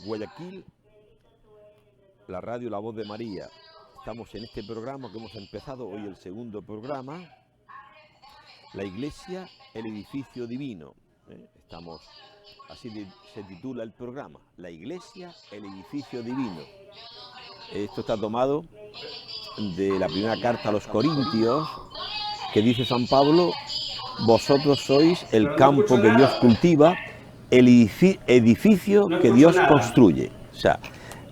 Guayaquil, la radio La Voz de María. Estamos en este programa que hemos empezado hoy, el segundo programa, La Iglesia, el edificio divino. Estamos, se titula el programa, La Iglesia, el edificio divino. Esto está tomado de la primera carta a los Corintios, que dice San Pablo: vosotros sois el campo que Dios cultiva, el edificio que Dios construye. O sea,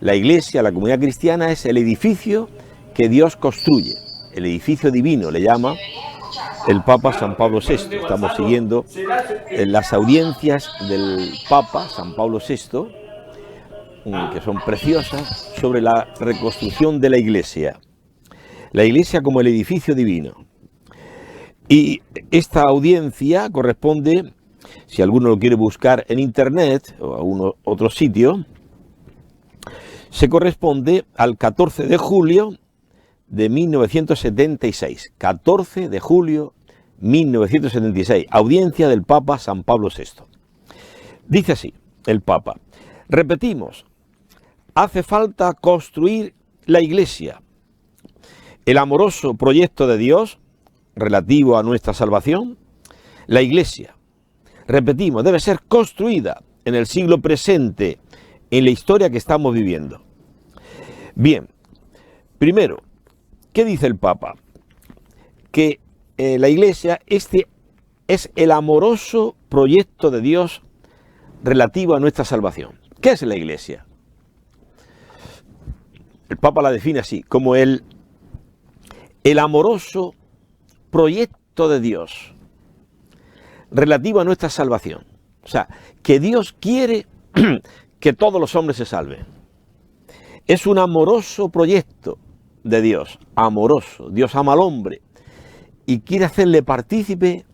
la Iglesia, la comunidad cristiana, es el edificio que Dios construye, el edificio divino, le llama el Papa San Pablo VI. Estamos siguiendo las audiencias del Papa San Pablo VI, que son preciosas, sobre la reconstrucción de la Iglesia. La Iglesia como el edificio divino. Y esta audiencia corresponde, si alguno lo quiere buscar en internet o a otro sitio, se corresponde al 14 de julio de 1976. 14 de julio 1976, audiencia del Papa San Pablo VI. Dice así el Papa: repetimos, hace falta construir la Iglesia, el amoroso proyecto de Dios relativo a nuestra salvación. La Iglesia, repetimos, debe ser construida en el siglo presente, en la historia que estamos viviendo. Bien, primero, ¿qué dice el Papa? Que la Iglesia, este es el amoroso proyecto de Dios relativo a nuestra salvación. ¿Qué es la Iglesia? El Papa la define así, como el amoroso proyecto de Dios relativo a nuestra salvación. O sea, que Dios quiere que todos los hombres se salven. Es un amoroso proyecto de Dios, amoroso. Dios ama al hombre y quiere hacerle partícipe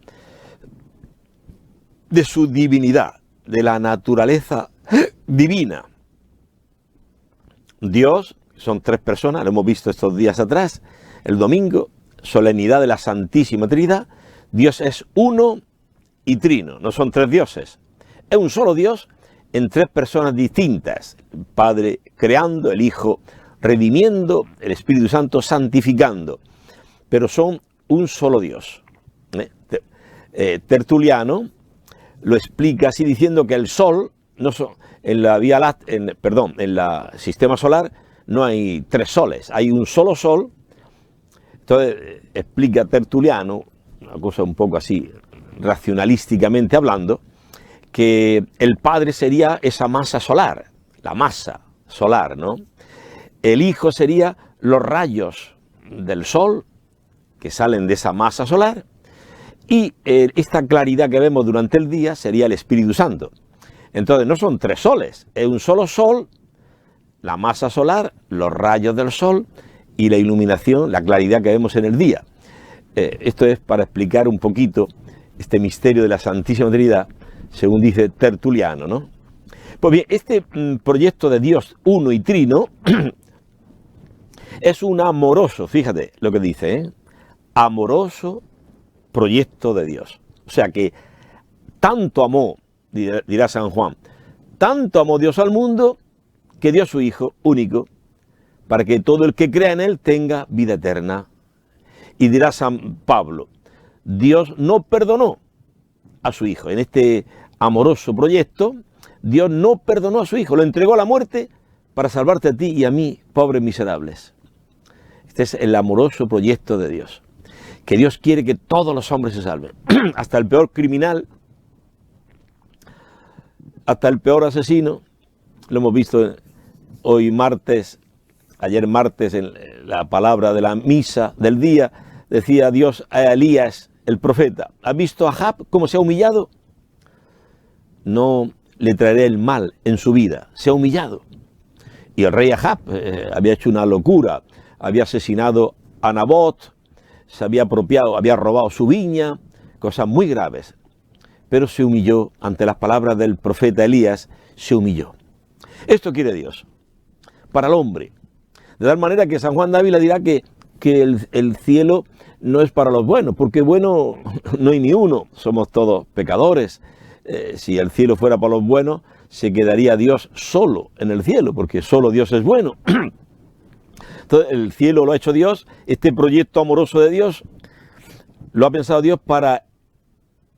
de su divinidad, de la naturaleza divina. Dios, son tres personas, lo hemos visto estos días atrás, el domingo, solemnidad de la Santísima Trinidad. Dios es uno y trino, no son tres dioses. Es un solo Dios en tres personas distintas. El Padre creando, el Hijo redimiendo, el Espíritu Santo santificando. Pero son un solo Dios. Tertuliano lo explica así diciendo que el Sol, en la sistema solar no hay tres soles, hay un solo Sol. Entonces explica Tertuliano, una cosa un poco así, racionalísticamente hablando, que el Padre sería esa masa solar, la masa solar, ¿no? El Hijo sería los rayos del Sol que salen de esa masa solar, y esta claridad que vemos durante el día sería el Espíritu Santo. Entonces no son tres soles, es un solo Sol, la masa solar, los rayos del Sol y la iluminación, la claridad que vemos en el día. Esto es para explicar un poquito este misterio de la Santísima Trinidad, según dice Tertuliano, ¿no? Pues bien, este proyecto de Dios uno y trino es un amoroso, fíjate lo que dice, amoroso proyecto de Dios. O sea que tanto amó, dirá San Juan, tanto amó Dios al mundo que dio a su Hijo único para que todo el que crea en él tenga vida eterna. Y dirá San Pablo, Dios no perdonó a su Hijo. En este amoroso proyecto, Dios no perdonó a su Hijo, lo entregó a la muerte para salvarte a ti y a mí, pobres miserables. Este es el amoroso proyecto de Dios, que Dios quiere que todos los hombres se salven, hasta el peor criminal, hasta el peor asesino. Lo hemos visto hoy martes, ayer martes, en la palabra de la misa del día, decía Dios a Elías, el profeta: ¿has visto a Ahab cómo se ha humillado? No le traeré el mal en su vida, se ha humillado. Y el rey Ahab había hecho una locura, había asesinado a Nabot, se había apropiado, había robado su viña, cosas muy graves. Pero se humilló ante las palabras del profeta Elías, se humilló. Esto quiere Dios para el hombre. De tal manera que San Juan de Ávila dirá que el cielo no es para los buenos, porque bueno no hay ni uno, somos todos pecadores. Si el cielo fuera para los buenos, se quedaría Dios solo en el cielo, porque solo Dios es bueno. Entonces, el cielo lo ha hecho Dios, este proyecto amoroso de Dios lo ha pensado Dios para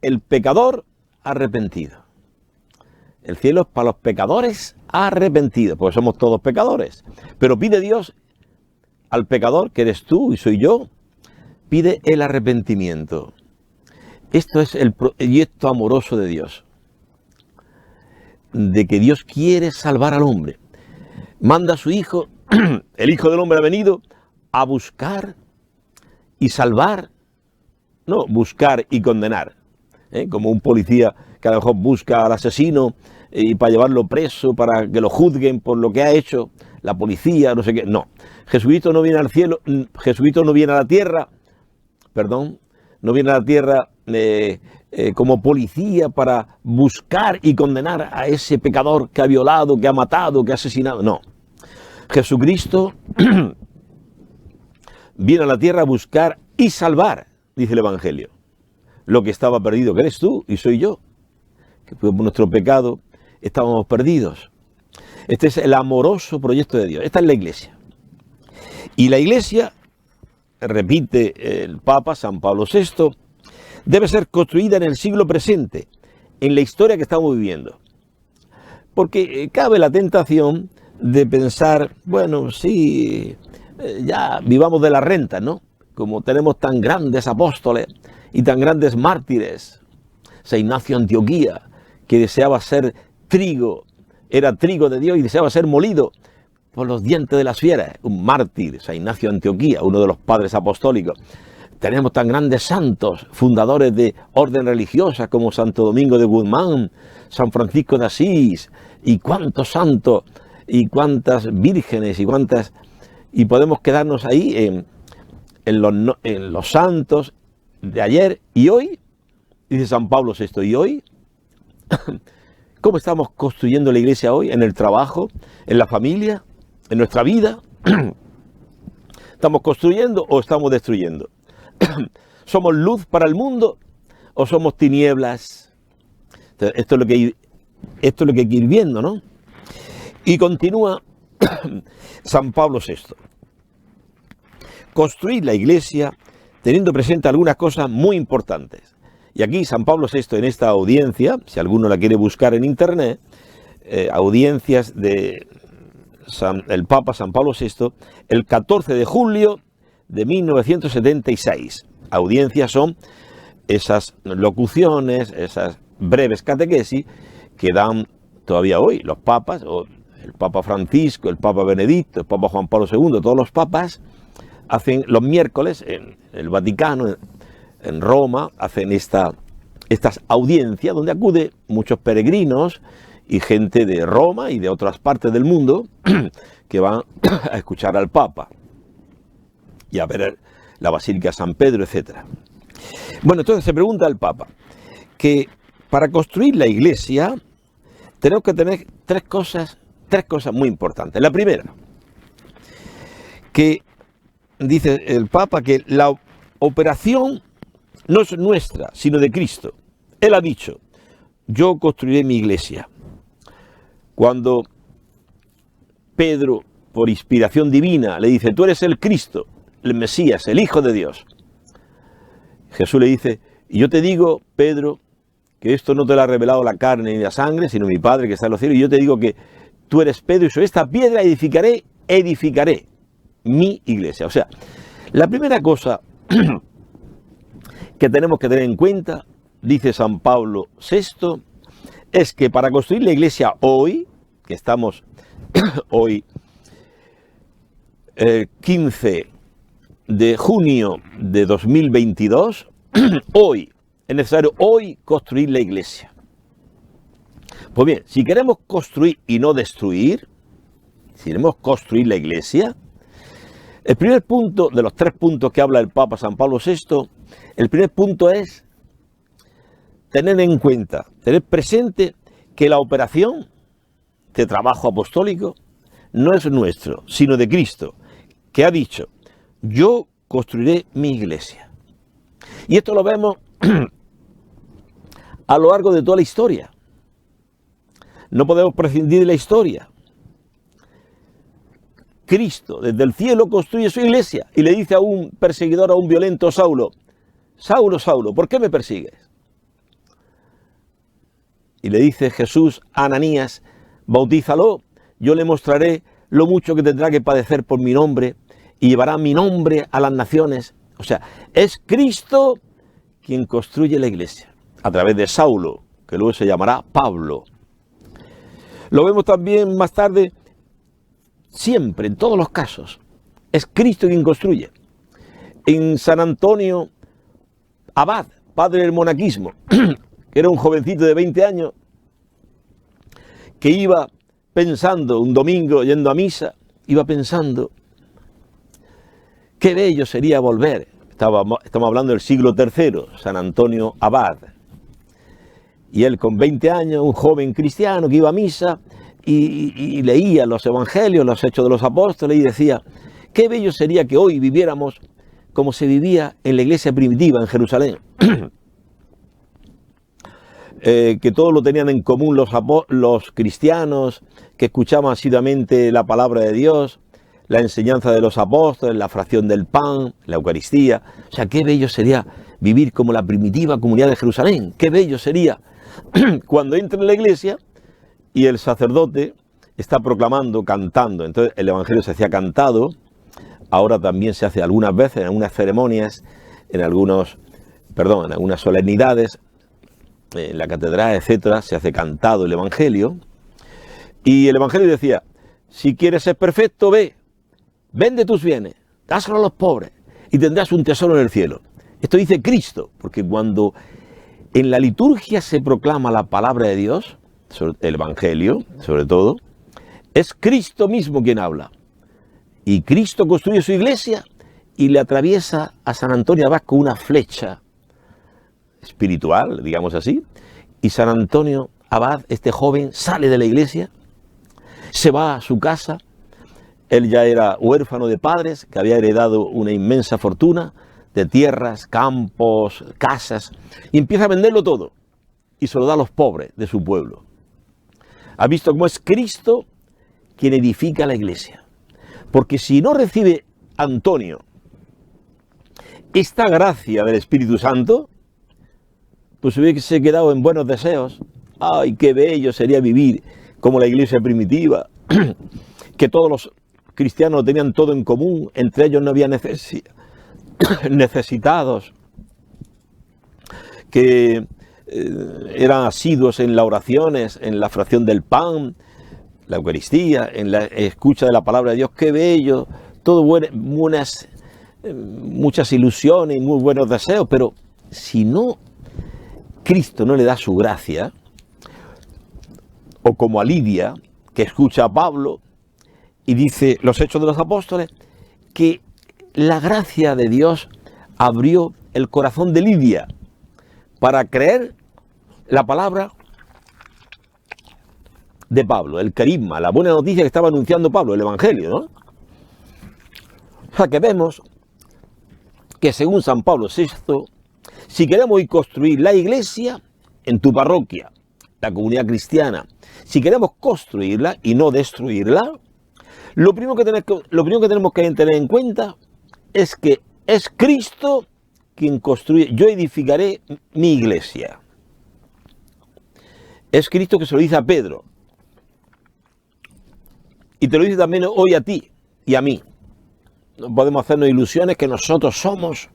el pecador arrepentido. El cielo es para los pecadores arrepentidos, porque somos todos pecadores. Pero pide Dios al pecador, que eres tú y soy yo, pide el arrepentimiento. Esto es el proyecto amoroso de Dios, de que Dios quiere salvar al hombre. Manda a su Hijo, el Hijo del Hombre ha venido a buscar y salvar, no, buscar y condenar. Como un policía que a lo mejor busca al asesino y para llevarlo preso, para que lo juzguen por lo que ha hecho la policía, no sé qué. No, Jesucristo no viene al cielo, Jesucristo no viene a la tierra, no viene a la tierra como policía para buscar y condenar a ese pecador que ha violado, que ha matado, que ha asesinado. No, Jesucristo viene a la tierra a buscar y salvar, dice el Evangelio, lo que estaba perdido, que eres tú y soy yo, que por nuestro pecado estábamos perdidos. Este es el amoroso proyecto de Dios. Esta es la Iglesia. Y la Iglesia, repite el Papa San Pablo VI, debe ser construida en el siglo presente, en la historia que estamos viviendo. Porque cabe la tentación de pensar, bueno, sí, ya vivamos de la renta, ¿no? Como tenemos tan grandes apóstoles y tan grandes mártires. San Ignacio de Antioquía, que deseaba ser trigo, era trigo de Dios y deseaba ser molido por los dientes de las fieras. Un mártir, San Ignacio de Antioquía, uno de los padres apostólicos. Tenemos tan grandes santos, fundadores de orden religiosa como Santo Domingo de Guzmán, San Francisco de Asís, y cuántos santos, y cuántas vírgenes, y podemos quedarnos ahí en los santos de ayer y hoy. Dice San Pablo VI, ¿y hoy? ¿Cómo estamos construyendo la Iglesia hoy? ¿En el trabajo? ¿En la familia? ¿En nuestra vida? ¿Estamos construyendo o estamos destruyendo? ¿Somos luz para el mundo o somos tinieblas? Entonces, esto es lo que hay que ir viendo, ¿no? Y continúa San Pablo VI. Construir la Iglesia teniendo presente algunas cosas muy importantes. Y aquí San Pablo VI, en esta audiencia, si alguno la quiere buscar en internet, audiencias de el Papa San Pablo VI, el 14 de julio de 1976. Audiencias son esas locuciones, esas breves catequesis que dan todavía hoy los papas, o el Papa Francisco, el Papa Benedicto, el Papa Juan Pablo II, todos los papas hacen los miércoles en el Vaticano, en Roma, hacen estas audiencias donde acude muchos peregrinos y gente de Roma y de otras partes del mundo que van a escuchar al Papa y a ver la Basílica de San Pedro, etc. Bueno, entonces se pregunta al Papa que para construir la Iglesia tenemos que tener tres cosas muy importantes. La primera, que dice el Papa que la operación no es nuestra, sino de Cristo. Él ha dicho, yo construiré mi Iglesia. Cuando Pedro, por inspiración divina, le dice, tú eres el Cristo, el Mesías, el Hijo de Dios. Jesús le dice, y yo te digo, Pedro, que esto no te lo ha revelado la carne ni la sangre, sino mi Padre que está en los cielos, y yo te digo que tú eres Pedro, y sobre esta piedra edificaré mi Iglesia. O sea, la primera cosa que tenemos que tener en cuenta, dice San Pablo VI, es que para construir la Iglesia hoy, que estamos hoy 15 de junio de 2022, hoy, es necesario hoy construir la Iglesia. Pues bien, si queremos construir y no destruir, si queremos construir la Iglesia, el primer punto de los tres puntos que habla el Papa San Pablo VI, el primer punto es tener en cuenta, tener presente que la operación de trabajo apostólico no es nuestro, sino de Cristo, que ha dicho, yo construiré mi Iglesia. Y esto lo vemos a lo largo de toda la historia. No podemos prescindir de la historia. Cristo desde el cielo construye su iglesia y le dice a un perseguidor, a un violento Saulo: Saulo, Saulo, ¿por qué me persigues? Y le dice Jesús a Ananías: bautízalo, yo le mostraré lo mucho que tendrá que padecer por mi nombre y llevará mi nombre a las naciones. O sea, es Cristo quien construye la iglesia a través de Saulo, que luego se llamará Pablo. Lo vemos también más tarde, siempre, en todos los casos, es Cristo quien construye. En San Antonio Abad, padre del monaquismo, que era un jovencito de 20 años, que iba pensando, un domingo yendo a misa, iba pensando, qué bello sería volver. Estamos hablando del siglo III, San Antonio Abad. Y él con 20 años, un joven cristiano que iba a misa y leía los evangelios, los hechos de los apóstoles, y decía, qué bello sería que hoy viviéramos como se vivía en la iglesia primitiva en Jerusalén. Que todo lo tenían en común los cristianos, que escuchaban asiduamente la palabra de Dios, la enseñanza de los apóstoles, la fracción del pan, la Eucaristía. O sea, qué bello sería vivir como la primitiva comunidad de Jerusalén. Qué bello sería cuando entra en la iglesia y el sacerdote está proclamando, cantando. Entonces el evangelio se hacía cantado, ahora también se hace algunas veces, en algunas ceremonias, en algunas solemnidades, en la catedral, etcétera, se hace cantado el evangelio. Y el evangelio decía, si quieres ser perfecto, vende tus bienes, dáselo a los pobres y tendrás un tesoro en el cielo. Esto dice Cristo, porque cuando en la liturgia se proclama la palabra de Dios, el evangelio sobre todo, es Cristo mismo quien habla. Y Cristo construye su iglesia y le atraviesa a San Antonio Abad con una flecha espiritual, digamos así, y San Antonio Abad, este joven, sale de la iglesia, se va a su casa. Él ya era huérfano de padres, que había heredado una inmensa fortuna de tierras, campos, casas, y empieza a venderlo todo y se lo da a los pobres de su pueblo. Ha visto cómo es Cristo quien edifica la iglesia, porque si no recibe Antonio esta gracia del Espíritu Santo, pues hubiese quedado en buenos deseos. ¡Ay, qué bello sería vivir como la iglesia primitiva! Que todos los cristianos tenían todo en común, entre ellos no había necesitados, que eran asiduos en las oraciones, en la fracción del pan, la Eucaristía, en la escucha de la palabra de Dios. ¡Qué bello! Todo muchas ilusiones y muy buenos deseos, pero si no, Cristo no le da su gracia, o como a Lidia, que escucha a Pablo y dice los Hechos de los Apóstoles, que la gracia de Dios abrió el corazón de Lidia para creer la palabra de Pablo, el carisma, la buena noticia que estaba anunciando Pablo, el evangelio, ¿no? O sea que vemos que según San Pablo VI, si queremos hoy construir la iglesia en tu parroquia, la comunidad cristiana, si queremos construirla y no destruirla, lo primero que tenemos que tener en cuenta es que es Cristo quien construye. Yo edificaré mi iglesia. Es Cristo que se lo dice a Pedro. Y te lo dice también hoy a ti y a mí. No podemos hacernos ilusiones que nosotros somos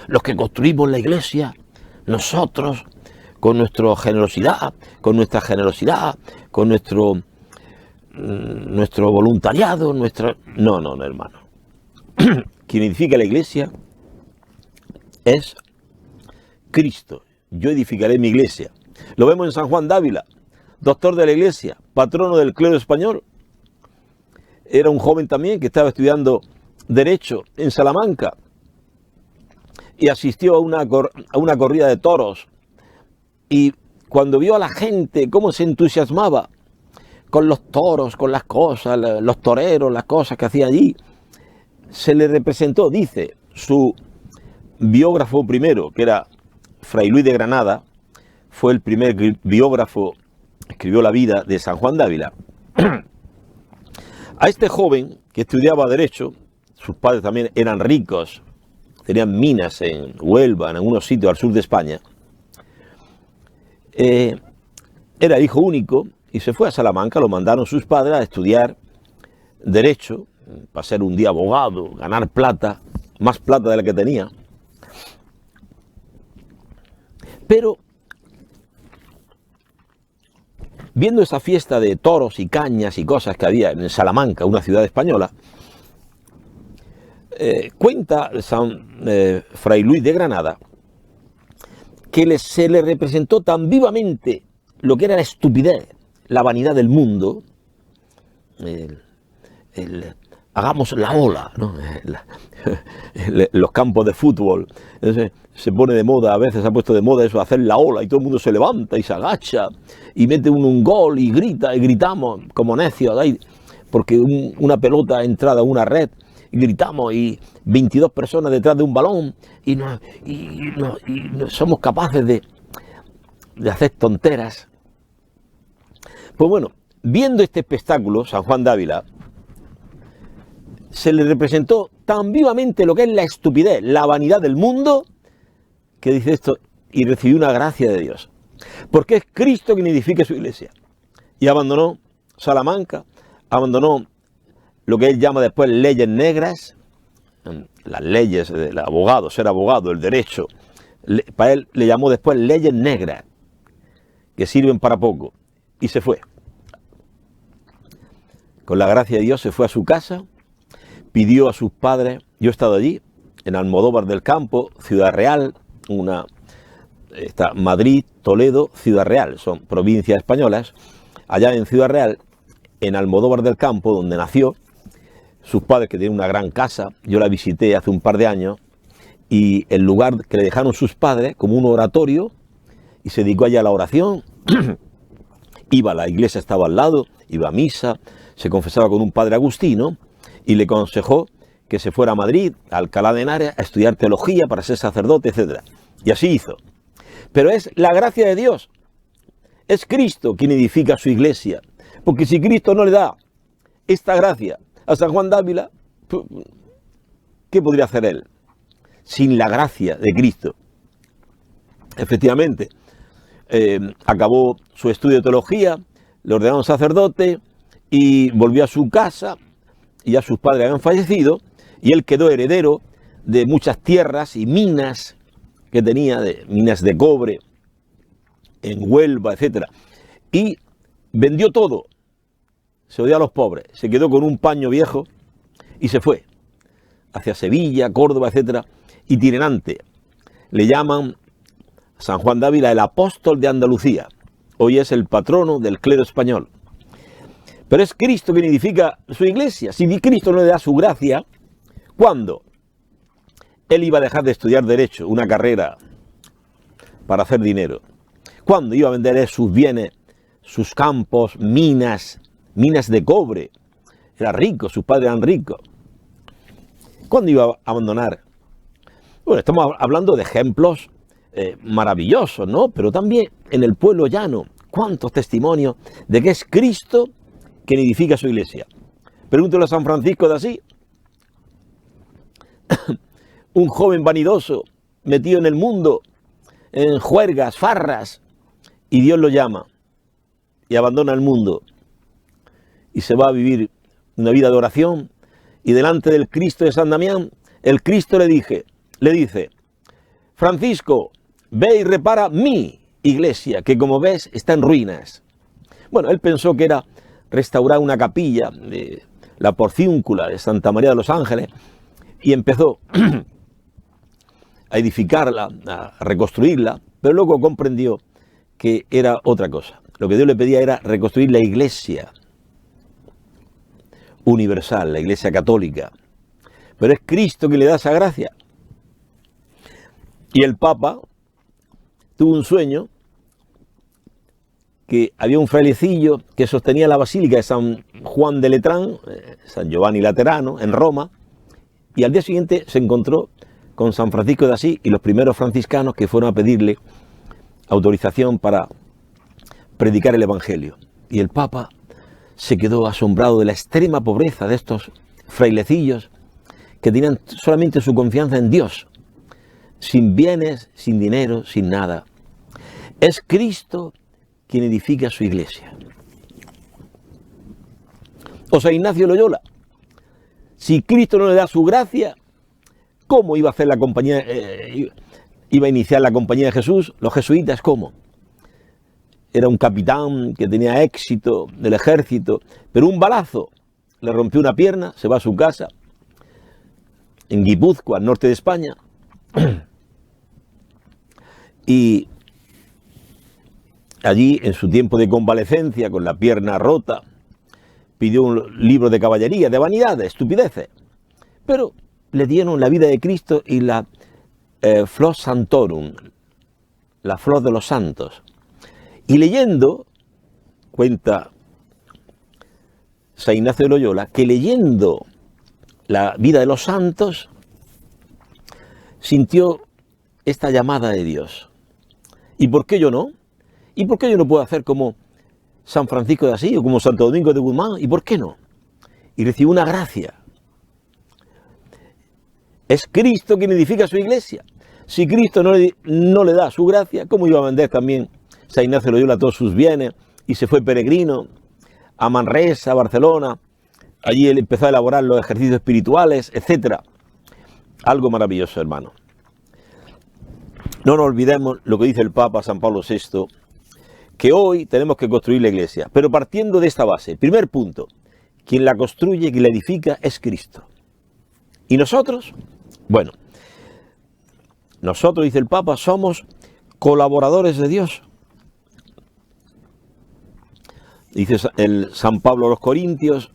los que construimos la iglesia, nosotros, con nuestra generosidad, con nuestro voluntariado, No, hermano. Quien edifica la iglesia es Cristo. Yo edificaré mi iglesia. Lo vemos en San Juan Dávila, doctor de la iglesia, patrono del clero español. Era un joven también que estaba estudiando Derecho en Salamanca y asistió a una corrida de toros. Y cuando vio a la gente cómo se entusiasmaba con los toros, con las cosas, los toreros, las cosas que hacía allí, se le representó, dice su biógrafo primero, que era Fray Luis de Granada, fue el primer biógrafo escribió la vida de San Juan de Ávila. A este joven que estudiaba Derecho, sus padres también eran ricos, tenían minas en Huelva, en algunos sitios al sur de España, era hijo único y se fue a Salamanca, lo mandaron sus padres a estudiar Derecho, para ser un día abogado, ganar plata, más plata de la que tenía. Pero, viendo esa fiesta de toros y cañas y cosas que había en Salamanca, una ciudad española, cuenta Fray Luis de Granada que se le representó tan vivamente lo que era la estupidez, la vanidad del mundo, hagamos la ola, ¿no? Los campos de fútbol. Entonces, se pone de moda, a veces se ha puesto de moda eso, hacer la ola, y todo el mundo se levanta y se agacha y mete un gol y grita, y gritamos como necios, porque una pelota entrada a una red, y gritamos, y 22 personas detrás de un balón, y no somos capaces de hacer tonteras. Pues bueno, viendo este espectáculo, San Juan de Ávila se le representó tan vivamente lo que es la estupidez, la vanidad del mundo, que dice esto, y recibió una gracia de Dios. Porque es Cristo quien edifica su iglesia. Y abandonó Salamanca, abandonó lo que él llama después leyes negras, las leyes del abogado, ser abogado, el derecho. Para él le llamó después leyes negras, que sirven para poco. Y se fue. Con la gracia de Dios se fue a su casa, pidió a sus padres, yo he estado allí, en Almodóvar del Campo, Ciudad Real, está Madrid, Toledo, Ciudad Real, son provincias españolas. Allá en Ciudad Real, en Almodóvar del Campo, donde nació, sus padres, que tienen una gran casa, yo la visité hace un par de años, y el lugar que le dejaron sus padres, como un oratorio, y se dedicó allá a la oración, iba a la iglesia, estaba al lado, iba a misa, se confesaba con un padre agustino, y le aconsejó que se fuera a Madrid, a Alcalá de Henares, a estudiar teología para ser sacerdote, etc. Y así hizo. Pero es la gracia de Dios. Es Cristo quien edifica su iglesia. Porque si Cristo no le da esta gracia a San Juan de Ávila, ¿qué podría hacer él sin la gracia de Cristo? Efectivamente, acabó su estudio de teología, le ordenaron sacerdote y volvió a su casa. Y ya sus padres habían fallecido y él quedó heredero de muchas tierras y minas que tenía, minas de cobre en Huelva, etc. Y vendió todo, se odió a los pobres, se quedó con un paño viejo y se fue hacia Sevilla, Córdoba, etc. itinerante. Le llaman San Juan de Ávila el apóstol de Andalucía. Hoy es el patrono del clero español. Pero es Cristo quien edifica su iglesia. Si Cristo no le da su gracia, ¿cuándo? Él iba a dejar de estudiar Derecho, una carrera para hacer dinero. ¿Cuándo iba a vender sus bienes, sus campos, minas de cobre? Era rico, sus padres eran ricos. ¿Cuándo iba a abandonar? Bueno, estamos hablando de ejemplos maravillosos, ¿no? Pero también en el pueblo llano, ¿cuántos testimonios de que es Cristo quien edifica su iglesia? Pregúntale a San Francisco de Asís, un joven vanidoso, metido en el mundo, en juergas, farras, y Dios lo llama y abandona el mundo y se va a vivir una vida de oración, y delante del Cristo de San Damián, el Cristo le dice, Francisco, ve y repara mi iglesia, que como ves está en ruinas. Bueno, él pensó que era restaurar una capilla de la Porciúncula de Santa María de los Ángeles y empezó a edificarla, a reconstruirla, pero luego comprendió que era otra cosa. Lo que Dios le pedía era reconstruir la iglesia universal, la iglesia católica. Pero es Cristo que le da esa gracia. Y el Papa tuvo un sueño que había un frailecillo que sostenía la basílica de San Juan de Letrán, San Giovanni Laterano, en Roma, y al día siguiente se encontró con San Francisco de Asís y los primeros franciscanos que fueron a pedirle autorización para predicar el Evangelio. Y el Papa se quedó asombrado de la extrema pobreza de estos frailecillos que tenían solamente su confianza en Dios, sin bienes, sin dinero, sin nada. Es Cristo quien edifica su iglesia. O sea, Ignacio Loyola, si Cristo no le da su gracia, ¿cómo iba a hacer la compañía? Iba a iniciar la compañía de Jesús. Los jesuitas, ¿cómo? Era un capitán que tenía éxito del ejército, pero un balazo le rompió una pierna, se va a su casa, en Guipúzcoa, al norte de España, y allí, en su tiempo de convalecencia, con la pierna rota, pidió un libro de caballería, de vanidad, de estupideces, pero le dieron la vida de Cristo y la Flor Santorum, la flor de los santos. Y leyendo, cuenta San Ignacio de Loyola, que leyendo la vida de los santos, sintió esta llamada de Dios. ¿Y por qué yo no? ¿Y por qué yo no puedo hacer como San Francisco de Asís o como Santo Domingo de Guzmán? ¿Y por qué no? Y recibió una gracia. Es Cristo quien edifica su iglesia. Si Cristo no le da su gracia, ¿cómo iba a vender también San Ignacio de Loyola todos sus bienes y se fue peregrino a Manresa, a Barcelona? Allí él empezó a elaborar los ejercicios espirituales, etc. Algo maravilloso, hermano. No nos olvidemos lo que dice el Papa San Pablo VI, que hoy tenemos que construir la iglesia, pero partiendo de esta base. Primer punto, quien la construye, quien la edifica es Cristo. ¿Y nosotros? Bueno, nosotros, dice el Papa, somos colaboradores de Dios. Dice el San Pablo a los Corintios,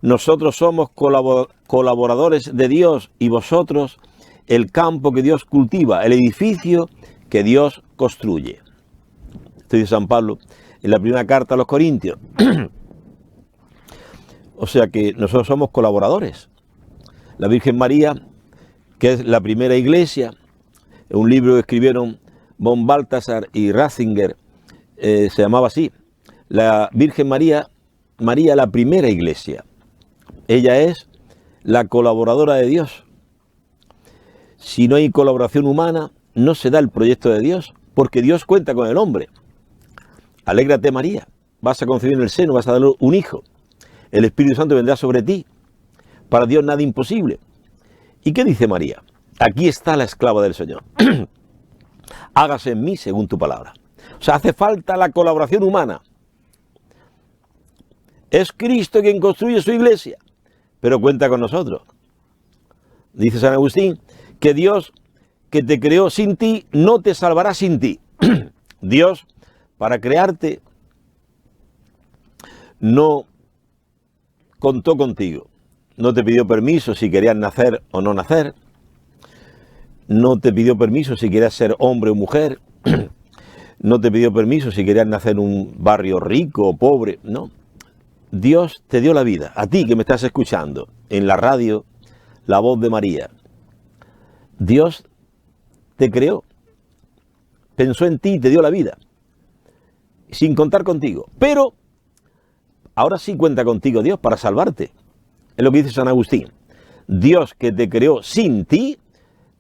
nosotros somos colaboradores de Dios y vosotros el campo que Dios cultiva, el edificio que Dios construye. Esto dice San Pablo en la primera carta a los Corintios. O sea que nosotros somos colaboradores. La Virgen María, que es la primera iglesia, un libro que escribieron von Balthasar y Ratzinger, se llamaba así, la Virgen María, la primera iglesia. Ella es la colaboradora de Dios. Si no hay colaboración humana, no se da el proyecto de Dios, porque Dios cuenta con el hombre. Alégrate, María, vas a concebir en el seno, vas a dar un hijo. El Espíritu Santo vendrá sobre ti. Para Dios nada imposible. ¿Y qué dice María? Aquí está la esclava del Señor. Hágase en mí según tu palabra. O sea, hace falta la colaboración humana. Es Cristo quien construye su iglesia, pero cuenta con nosotros. Dice San Agustín que Dios que te creó sin ti no te salvará sin ti. Dios, para crearte, no contó contigo. No te pidió permiso si querías nacer o no nacer. No te pidió permiso si querías ser hombre o mujer. No te pidió permiso si querías nacer en un barrio rico o pobre. No. Dios te dio la vida. A ti que me estás escuchando en la radio, La Voz de María. Dios te creó. Pensó en ti y te dio la vida. Sin contar contigo. Pero ahora sí cuenta contigo Dios para salvarte. Es lo que dice San Agustín. Dios que te creó sin ti,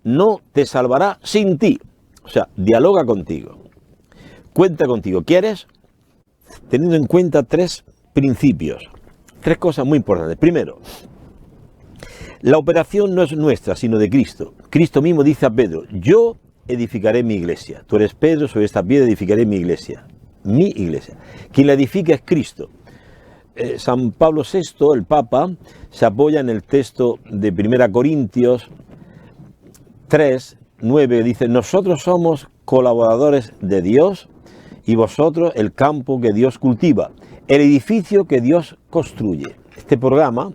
no te salvará sin ti. O sea, dialoga contigo. Cuenta contigo. ¿Quieres? Teniendo en cuenta tres principios. Tres cosas muy importantes. Primero, la operación no es nuestra, sino de Cristo. Cristo mismo dice a Pedro, yo edificaré mi iglesia. Tú eres Pedro, sobre esta piedra edificaré mi iglesia. Mi iglesia. Quien la edifica es Cristo. San Pablo VI, el Papa, se apoya en el texto de 1 Corintios 3, 9, dice, nosotros somos colaboradores de Dios y vosotros el campo que Dios cultiva, el edificio que Dios construye. Este programa,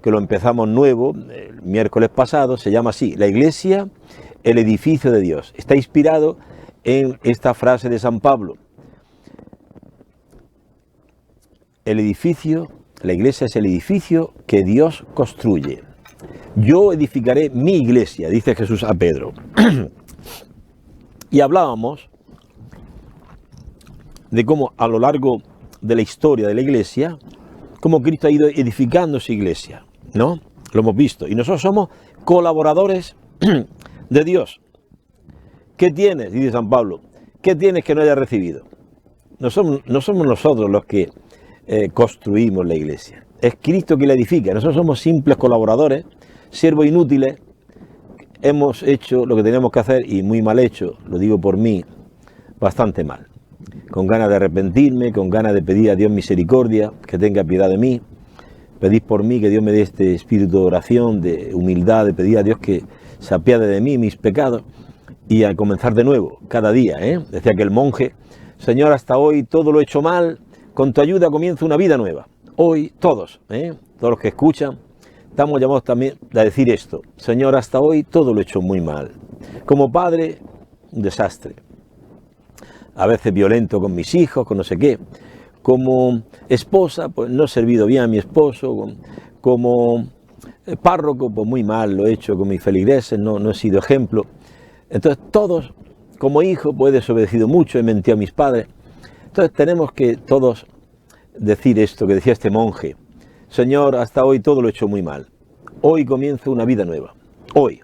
que lo empezamos nuevo el miércoles pasado, se llama así, la iglesia, el edificio de Dios. Está inspirado en esta frase de San Pablo. El edificio, la iglesia es el edificio que Dios construye. Yo edificaré mi iglesia, dice Jesús a Pedro. Y hablábamos de cómo a lo largo de la historia de la Iglesia, cómo Cristo ha ido edificando su Iglesia, ¿no? Lo hemos visto. Y nosotros somos colaboradores de Dios. ¿Qué tienes? Dice San Pablo. ¿Qué tienes que no hayas recibido? No somos nosotros los que construimos la Iglesia. Es Cristo que la edifica. Nosotros somos simples colaboradores, siervos inútiles. Hemos hecho lo que teníamos que hacer y muy mal hecho, lo digo por mí, bastante mal. Con ganas de arrepentirme, con ganas de pedir a Dios misericordia, que tenga piedad de mí. Pedid por mí que Dios me dé este espíritu de oración, de humildad, de pedir a Dios que se apiade de mí, mis pecados, y a comenzar de nuevo, cada día, Decía aquel monje, Señor, hasta hoy todo lo he hecho mal, con tu ayuda comienzo una vida nueva. Hoy todos, todos los que escuchan, estamos llamados también a decir esto, Señor, hasta hoy todo lo he hecho muy mal. Como padre, un desastre. A veces violento con mis hijos, con no sé qué. Como esposa, pues no he servido bien a mi esposo. Como párroco, pues muy mal lo he hecho con mis feligreses, no he sido ejemplo. Entonces todos, como hijo, pues he desobedecido mucho, he mentido a mis padres. Entonces tenemos que todos decir esto que decía este monje. Señor, hasta hoy todo lo he hecho muy mal. Hoy comienzo una vida nueva. Hoy.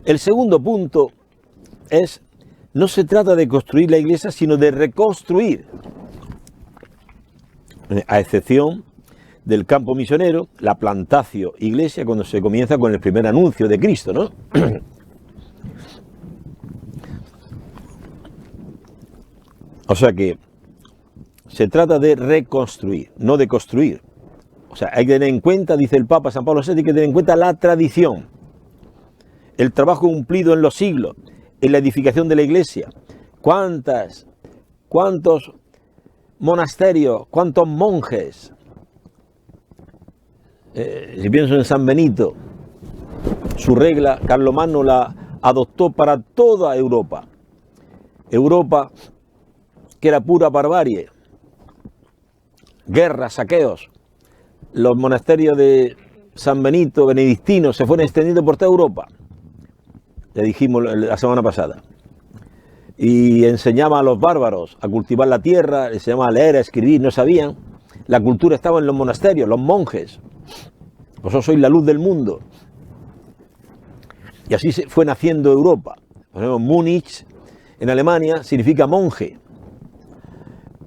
El segundo punto es, no se trata de construir la iglesia, sino de reconstruir. A excepción del campo misionero, la plantatio iglesia, cuando se comienza con el primer anuncio de Cristo, ¿no? O sea que se trata de reconstruir, no de construir. O sea, hay que tener en cuenta, dice el Papa San Pablo VI, hay que tener en cuenta la tradición, el trabajo cumplido en los siglos, en la edificación de la iglesia. ¿Cuántos monasterios, cuántos monjes? Si pienso en San Benito, su regla, Carlomagno la adoptó para toda Europa. Europa que era pura barbarie, guerras, saqueos. Los monasterios de San Benito, benedictinos, se fueron extendiendo por toda Europa. Le dijimos la semana pasada. Y enseñaba a los bárbaros a cultivar la tierra, les enseñaba a leer, a escribir, no sabían. La cultura estaba en los monasterios, los monjes. Vosotros sois la luz del mundo. Y así se fue naciendo Europa. Por ejemplo, Múnich, en Alemania, significa monje.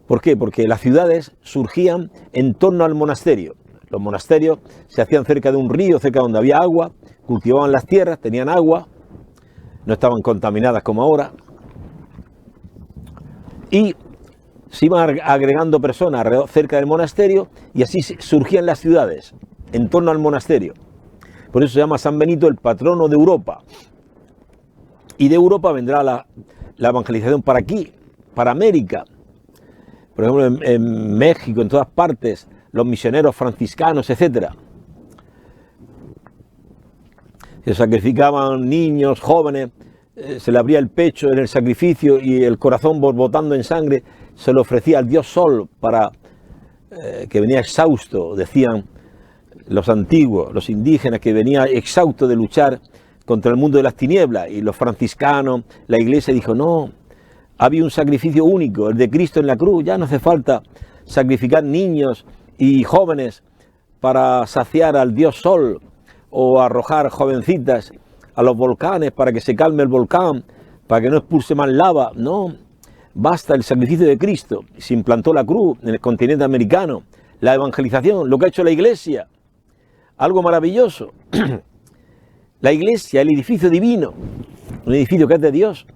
¿Por qué? Porque las ciudades surgían en torno al monasterio. Los monasterios se hacían cerca de un río, cerca donde había agua, cultivaban las tierras, tenían agua, no estaban contaminadas como ahora. Y se iban agregando personas cerca del monasterio y así surgían las ciudades en torno al monasterio. Por eso se llama San Benito el patrono de Europa. Y de Europa vendrá la evangelización para aquí, para América. Por ejemplo, en México, en todas partes, los misioneros franciscanos, etc. Se sacrificaban niños, jóvenes, se le abría el pecho en el sacrificio y el corazón borbotando en sangre se le ofrecía al dios Sol para que venía exhausto, decían los antiguos, los indígenas, que venía exhausto de luchar contra el mundo de las tinieblas, y los franciscanos, la iglesia dijo, no, había un sacrificio único, el de Cristo en la cruz, ya no hace falta sacrificar niños y jóvenes para saciar al dios Sol o arrojar jovencitas a los volcanes para que se calme el volcán, para que no expulse más lava. No, basta el sacrificio de Cristo. Se implantó la cruz en el continente americano, la evangelización, lo que ha hecho la iglesia, algo maravilloso. La iglesia, el edificio divino, un edificio que es de Dios,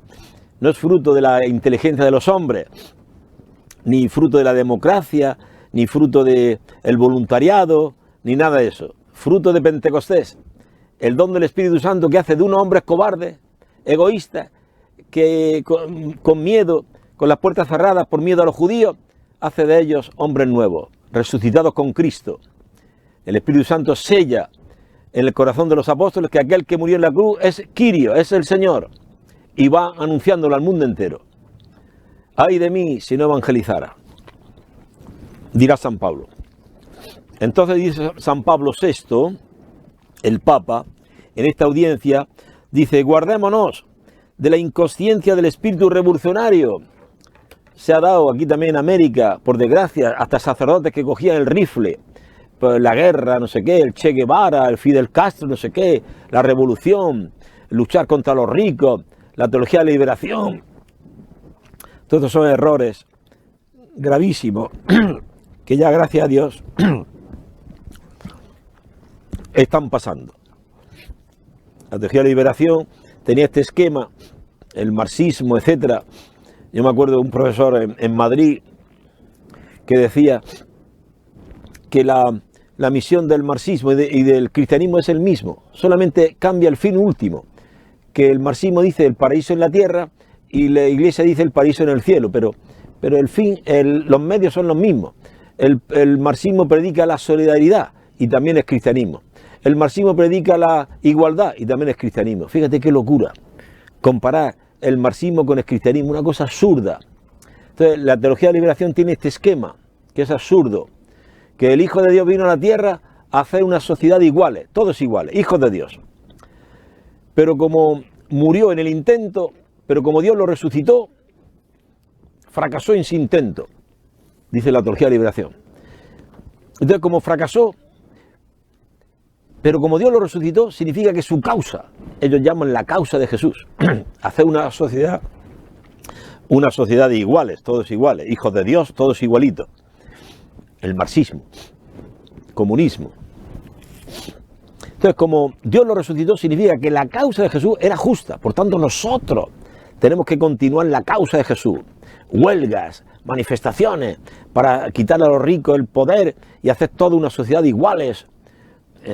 no es fruto de la inteligencia de los hombres, ni fruto de la democracia, ni fruto del voluntariado, ni nada de eso. Fruto de Pentecostés, el don del Espíritu Santo que hace de unos hombres cobardes, egoístas, que con miedo, con las puertas cerradas por miedo a los judíos, hace de ellos hombres nuevos, resucitados con Cristo. El Espíritu Santo sella en el corazón de los apóstoles que aquel que murió en la cruz es Quirio, es el Señor, y va anunciándolo al mundo entero. Ay de mí si no evangelizara, dirá San Pablo. Entonces dice San Pablo VI, el Papa, en esta audiencia, dice, guardémonos de la inconsciencia del espíritu revolucionario, se ha dado aquí también en América, por desgracia, hasta sacerdotes que cogían el rifle, pues la guerra, no sé qué, el Che Guevara, el Fidel Castro, no sé qué, la revolución, luchar contra los ricos, la teología de la liberación. Todos estos son errores gravísimos que ya, gracias a Dios, están pasando. La teología de la liberación tenía este esquema, el marxismo, etcétera. Yo me acuerdo de un profesor en Madrid que decía que la misión del marxismo y del cristianismo es el mismo, solamente cambia el fin último, que el marxismo dice el paraíso en la tierra y la iglesia dice el paraíso en el cielo, pero el fin, los medios son los mismos. El marxismo predica la solidaridad y también es cristianismo. El marxismo predica la igualdad y también es cristianismo. Fíjate qué locura comparar el marxismo con el cristianismo, una cosa absurda. Entonces, la teología de la liberación tiene este esquema, que es absurdo, que el Hijo de Dios vino a la tierra a hacer una sociedad de iguales, todos iguales, hijos de Dios. Pero como murió en el intento, pero como Dios lo resucitó, fracasó en su intento, dice la teología de la liberación. Entonces, como fracasó, pero como Dios lo resucitó, significa que su causa, ellos llaman la causa de Jesús, hacer una sociedad de iguales, todos iguales, hijos de Dios, todos igualitos. El marxismo, comunismo. Entonces, como Dios lo resucitó, significa que la causa de Jesús era justa. Por tanto, nosotros tenemos que continuar la causa de Jesús. Huelgas, manifestaciones, para quitarle a los ricos el poder y hacer toda una sociedad de iguales.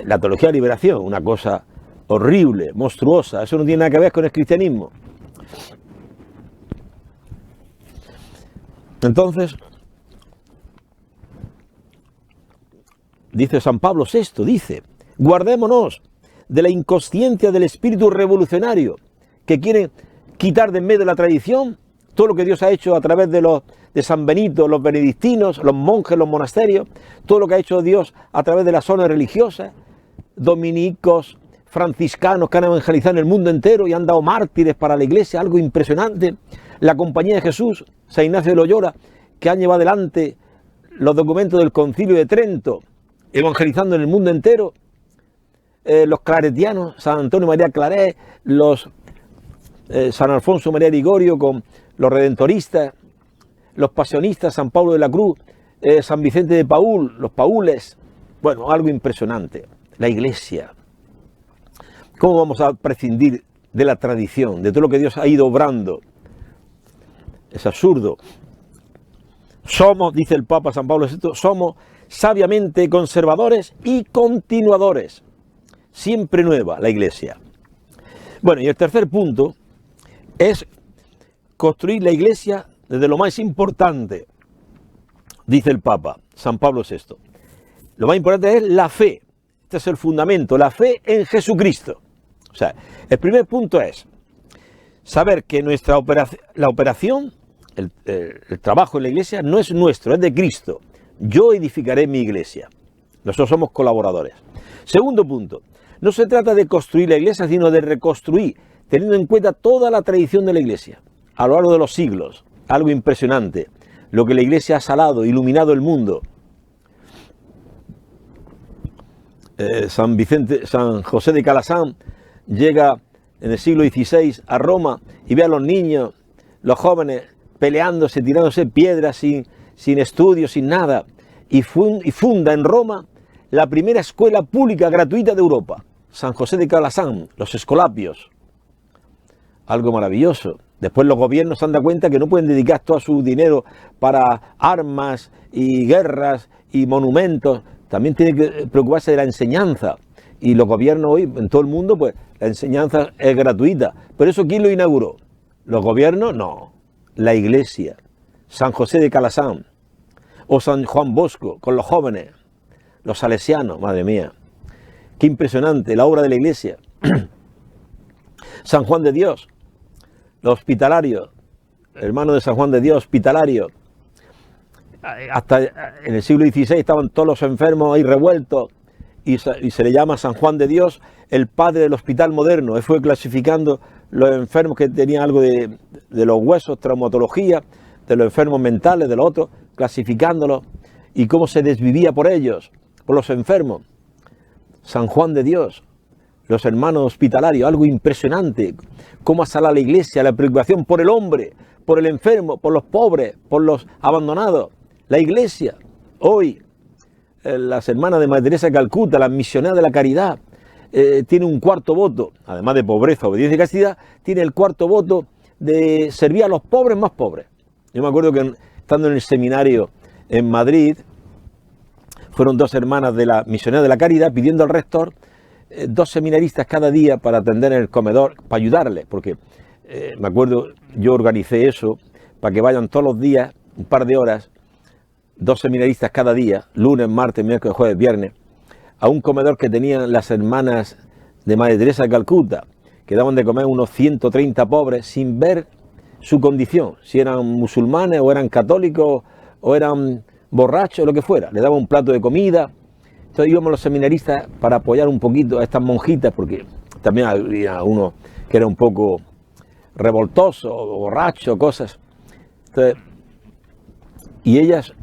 La teología de liberación, una cosa horrible, monstruosa. Eso no tiene nada que ver con el cristianismo. Entonces, dice San Pablo VI, dice, guardémonos de la inconsciencia del espíritu revolucionario que quiere quitar de en medio de la tradición todo lo que Dios ha hecho a través de San Benito, los benedictinos, los monjes, los monasterios, todo lo que ha hecho Dios a través de las zonas religiosas, dominicos, franciscanos que han evangelizado en el mundo entero y han dado mártires para la iglesia, algo impresionante. La Compañía de Jesús, San Ignacio de Loyola, que han llevado adelante los documentos del Concilio de Trento, evangelizando en el mundo entero. Los claretianos, San Antonio María Claret, San Alfonso María Ligorio con los redentoristas, los pasionistas, San Pablo de la Cruz, San Vicente de Paúl, los paules. Bueno, algo impresionante. La iglesia. ¿Cómo vamos a prescindir de la tradición, de todo lo que Dios ha ido obrando? Es absurdo. Somos, dice el Papa San Pablo VI, somos sabiamente conservadores y continuadores. Siempre nueva la iglesia. Bueno, y el tercer punto es construir la iglesia desde lo más importante, dice el Papa San Pablo VI. Lo más importante es la fe. Este es el fundamento, la fe en Jesucristo. O sea, el primer punto es saber que la operación, el trabajo en la iglesia no es nuestro, es de Cristo. Yo edificaré mi iglesia. Nosotros somos colaboradores. Segundo punto, no se trata de construir la iglesia, sino de reconstruir, teniendo en cuenta toda la tradición de la iglesia, a lo largo de los siglos. Algo impresionante, lo que la iglesia ha salado, iluminado el mundo. San José de Calasán llega en el siglo XVI a Roma y ve a los niños, los jóvenes, peleándose, tirándose piedras sin estudios, sin nada, y funda en Roma la primera escuela pública gratuita de Europa, San José de Calasán, los Escolapios. Algo maravilloso. Después los gobiernos se han dado cuenta que no pueden dedicar todo su dinero para armas y guerras y monumentos. También tiene que preocuparse de la enseñanza. Y los gobiernos hoy, en todo el mundo, pues la enseñanza es gratuita. Pero eso, ¿quién lo inauguró? ¿Los gobiernos? No. La iglesia. San José de Calasán. O San Juan Bosco, con los jóvenes. Los salesianos, madre mía. Qué impresionante la obra de la iglesia. San Juan de Dios. Los hospitalarios. Hermano de San Juan de Dios, hospitalario. Hasta en el siglo XVI estaban todos los enfermos ahí revueltos y se le llama San Juan de Dios el padre del hospital moderno. Él fue clasificando los enfermos que tenían algo de los huesos, traumatología, de los enfermos mentales, de los otros, clasificándolos, y cómo se desvivía por ellos, por los enfermos. San Juan de Dios, los hermanos hospitalarios, algo impresionante, cómo asala la iglesia, la preocupación por el hombre, por el enfermo, por los pobres, por los abandonados. La iglesia, hoy, las hermanas de Madre Teresa de Calcuta, las misioneras de la caridad, tiene un cuarto voto, además de pobreza, obediencia y castidad, tiene el cuarto voto de servir a los pobres más pobres. Yo me acuerdo que estando en el seminario en Madrid, fueron dos hermanas de la misionera de la caridad pidiendo al rector 2 seminaristas cada día para atender en el comedor, para ayudarles, porque me acuerdo, yo organicé eso, para que vayan todos los días, un par de horas, 2 seminaristas cada día, lunes, martes, miércoles, jueves, viernes, a un comedor que tenían las hermanas de Madre Teresa de Calcuta, que daban de comer unos 130 pobres sin ver su condición, si eran musulmanes o eran católicos o eran borrachos, lo que fuera, le daban un plato de comida. Entonces íbamos los seminaristas para apoyar un poquito a estas monjitas, porque también había uno que era un poco revoltoso, borracho, cosas. Entonces, y ellas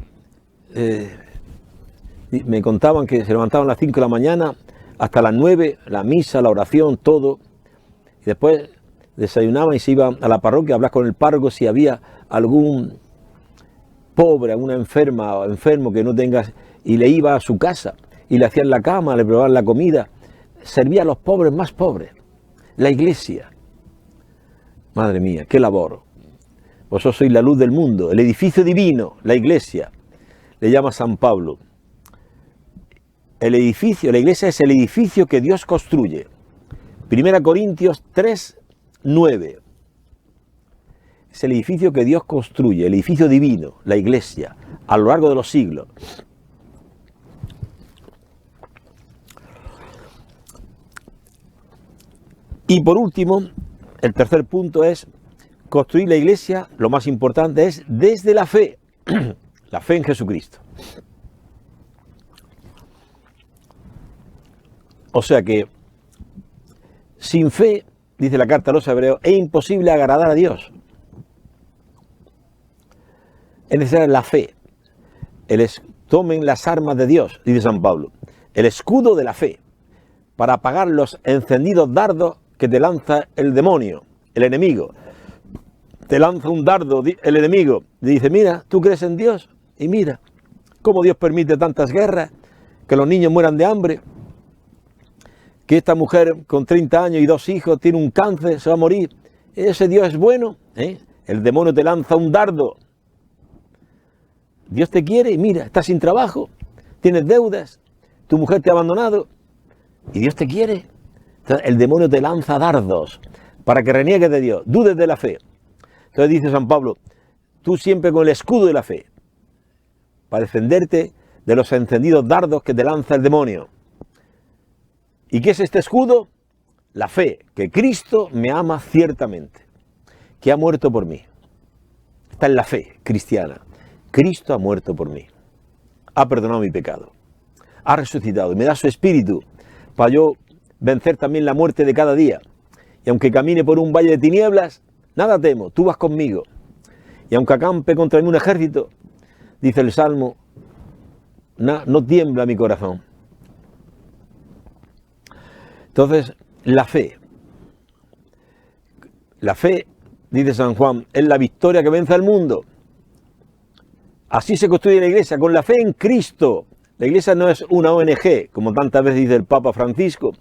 me contaban que se levantaban a las 5 de la mañana, hasta las 9, la misa, la oración, todo. Y después desayunaban y se iban a la parroquia a hablar con el párroco si había algún pobre, alguna enferma o enfermo que no tenga, y le iba a su casa y le hacían la cama, le preparaban la comida, servía a los pobres más pobres. La iglesia, madre mía, qué labor. Vosotros sois la luz del mundo, el edificio divino, la iglesia, le llama San Pablo. El edificio, la iglesia es el edificio que Dios construye. 1 Corintios 3, 9. Es el edificio que Dios construye, el edificio divino, la iglesia, a lo largo de los siglos. Y por último, el tercer punto es construir la iglesia, lo más importante es desde la fe en Jesucristo. O sea que sin fe, dice la carta a los Hebreos, es imposible agradar a Dios. Es necesaria la fe. Tomen las armas de Dios, dice San Pablo, el escudo de la fe, para apagar los encendidos dardos que te lanza el demonio, el enemigo. Te lanza un dardo el enemigo, y dice, mira, tú crees en Dios, y mira cómo Dios permite tantas guerras, que los niños mueran de hambre, que esta mujer con 30 años y 2 hijos tiene un cáncer, se va a morir. Ese Dios es bueno, ¿eh? El demonio te lanza un dardo. Dios te quiere y mira, estás sin trabajo, tienes deudas, tu mujer te ha abandonado y Dios te quiere. Entonces, el demonio te lanza dardos para que reniegues de Dios, dudes de la fe. Entonces dice San Pablo, tú siempre con el escudo de la fe, para defenderte de los encendidos dardos que te lanza el demonio. ¿Y qué es este escudo? La fe, que Cristo me ama ciertamente, que ha muerto por mí. Está en la fe cristiana. Cristo ha muerto por mí, ha perdonado mi pecado, ha resucitado y me da su espíritu para yo vencer también la muerte de cada día. Y aunque camine por un valle de tinieblas, nada temo, tú vas conmigo. Y aunque acampe contra mí un ejército, dice el Salmo, no tiembla mi corazón. Entonces, la fe, dice San Juan, es la victoria que vence al mundo. Así se construye la iglesia, con la fe en Cristo. La iglesia no es una ONG, como tantas veces dice el Papa Francisco.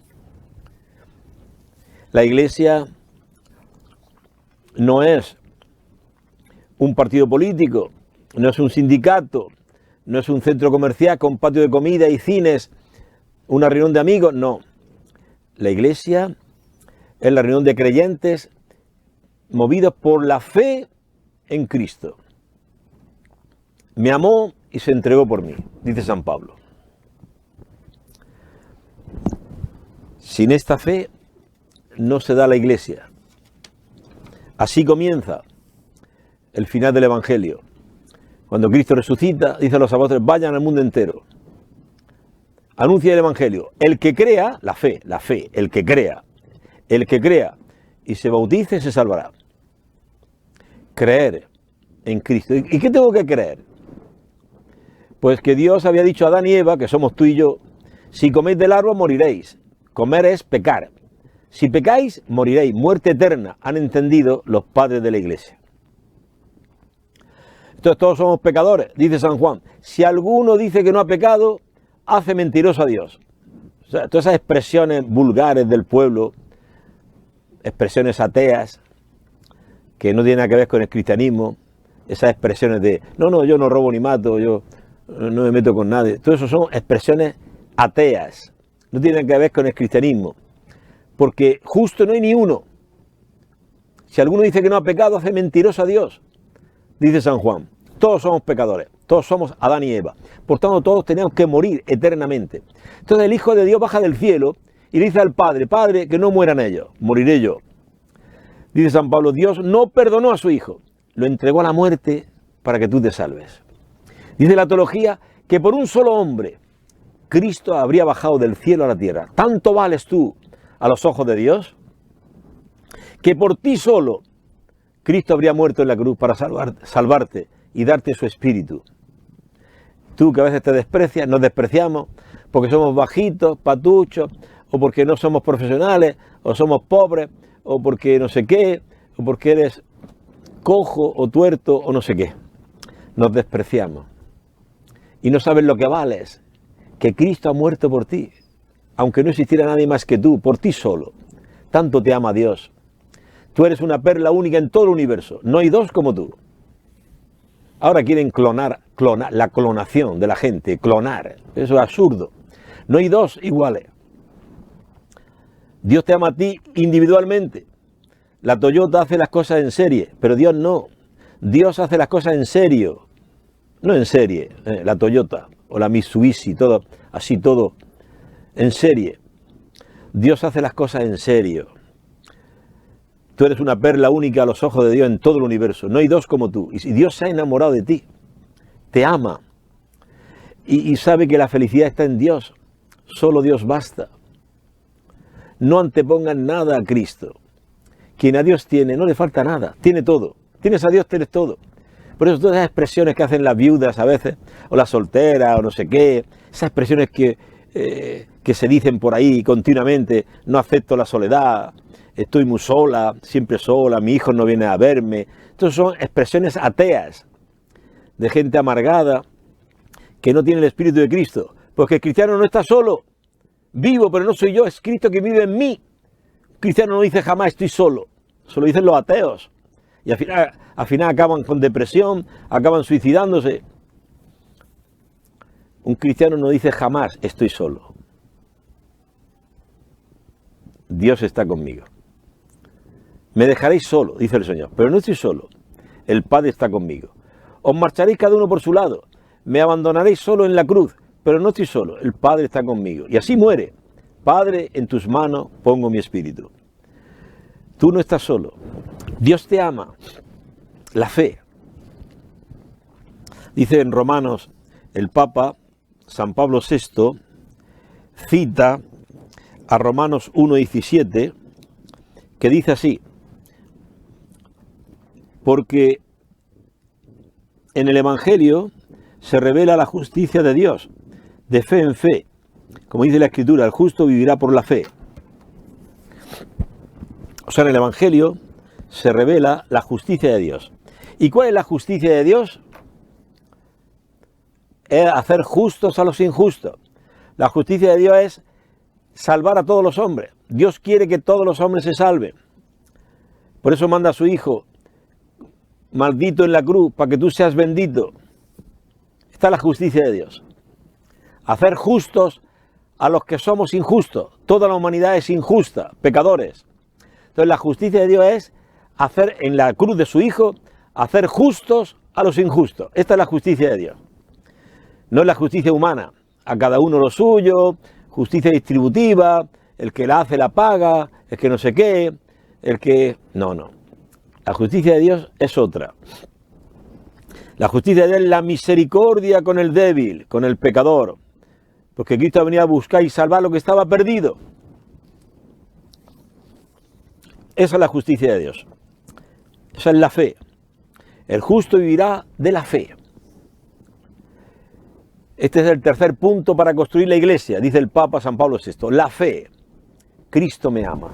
La iglesia no es un partido político, no es un sindicato, no es un centro comercial con patio de comida y cines, una reunión de amigos, no. La iglesia es la reunión de creyentes movidos por la fe en Cristo. Me amó y se entregó por mí, dice San Pablo. Sin esta fe no se da la iglesia. Así comienza el final del Evangelio. Cuando Cristo resucita, dice a los apóstoles, vayan al mundo entero. Anuncia el Evangelio. El que crea, la fe, el que crea y se bautice se salvará. Creer en Cristo. ¿Y qué tengo que creer? Pues que Dios había dicho a Adán y Eva, que somos tú y yo, si coméis del árbol moriréis. Comer es pecar. Si pecáis, moriréis. Muerte eterna, han entendido los padres de la Iglesia. Entonces todos somos pecadores, dice San Juan. Si alguno dice que no ha pecado, hace mentiroso a Dios. O sea, todas esas expresiones vulgares del pueblo, expresiones ateas, que no tienen nada que ver con el cristianismo, esas expresiones de, no, yo no robo ni mato, yo no me meto con nadie. Todo eso son expresiones ateas, no tienen que ver con el cristianismo, porque justo no hay ni uno. Si alguno dice que no ha pecado, hace mentiroso a Dios, dice San Juan. Todos somos pecadores, todos somos Adán y Eva, por tanto todos tenemos que morir eternamente. Entonces el Hijo de Dios baja del cielo y le dice al Padre, Padre, que no mueran ellos, moriré yo. Dice San Pablo, Dios no perdonó a su Hijo, lo entregó a la muerte para que tú te salves. Dice la teología que por un solo hombre Cristo habría bajado del cielo a la tierra. ¿Tanto vales tú a los ojos de Dios? Que por ti solo Cristo habría muerto en la cruz para salvarte y darte su espíritu. Tú que a veces te desprecias, nos despreciamos porque somos bajitos, patuchos, o porque no somos profesionales, o somos pobres, o porque no sé qué, o porque eres cojo o tuerto o no sé qué. Nos despreciamos. Y no sabes lo que vales, que Cristo ha muerto por ti, aunque no existiera nadie más que tú, por ti solo. Tanto te ama Dios. Tú eres una perla única en todo el universo, no hay dos como tú. Ahora quieren clonar, la clonación de la gente, clonar, eso es absurdo. No hay dos iguales. Dios te ama a ti individualmente. La Toyota hace las cosas en serie, pero Dios no. Dios hace las cosas en serio, no en serie. La Toyota o la Mitsubishi, todo así, todo en serie. Dios hace las cosas en serio. Tú eres una perla única a los ojos de Dios en todo el universo. No hay dos como tú. Y Dios se ha enamorado de ti. Te ama. Y sabe que la felicidad está en Dios. Solo Dios basta. No antepongan nada a Cristo. Quien a Dios tiene, no le falta nada. Tiene todo. Tienes a Dios, tienes todo. Por eso todas esas expresiones que hacen las viudas a veces, o las solteras, o no sé qué, esas expresiones que se dicen por ahí continuamente, no acepto la soledad, estoy muy sola, siempre sola, mi hijo no viene a verme. Entonces son expresiones ateas, de gente amargada, que no tiene el Espíritu de Cristo. Porque el cristiano no está solo, vivo, pero no soy yo, es Cristo que vive en mí. El cristiano no dice jamás estoy solo, solo dicen los ateos. Y al final acaban con depresión, acaban suicidándose. Un cristiano no dice jamás estoy solo. Dios está conmigo. Me dejaréis solo, dice el Señor, pero no estoy solo. El Padre está conmigo. Os marcharéis cada uno por su lado. Me abandonaréis solo en la cruz, pero no estoy solo. El Padre está conmigo. Y así muere. Padre, en tus manos pongo mi espíritu. Tú no estás solo. Dios te ama. La fe. Dice en Romanos el Papa San Pablo VI, cita a Romanos 1:17, que dice así: porque en el Evangelio se revela la justicia de Dios, de fe en fe. Como dice la Escritura, el justo vivirá por la fe. O sea, en el Evangelio se revela la justicia de Dios. ¿Y cuál es la justicia de Dios? Es hacer justos a los injustos. La justicia de Dios es salvar a todos los hombres. Dios quiere que todos los hombres se salven. Por eso manda a su Hijo maldito en la cruz, para que tú seas bendito. Esta es la justicia de Dios. Hacer justos a los que somos injustos. Toda la humanidad es injusta, pecadores. Entonces la justicia de Dios es hacer en la cruz de su Hijo, hacer justos a los injustos. Esta es la justicia de Dios. No es la justicia humana, a cada uno lo suyo, justicia distributiva, el que la hace la paga, el que no sé qué, el que... No. La justicia de Dios es otra. La justicia de Dios es la misericordia con el débil, con el pecador. Porque Cristo ha venido a buscar y salvar lo que estaba perdido. Esa es la justicia de Dios. Esa es la fe. El justo vivirá de la fe. Este es el tercer punto para construir la iglesia, dice el Papa San Pablo VI. La fe. Cristo me ama.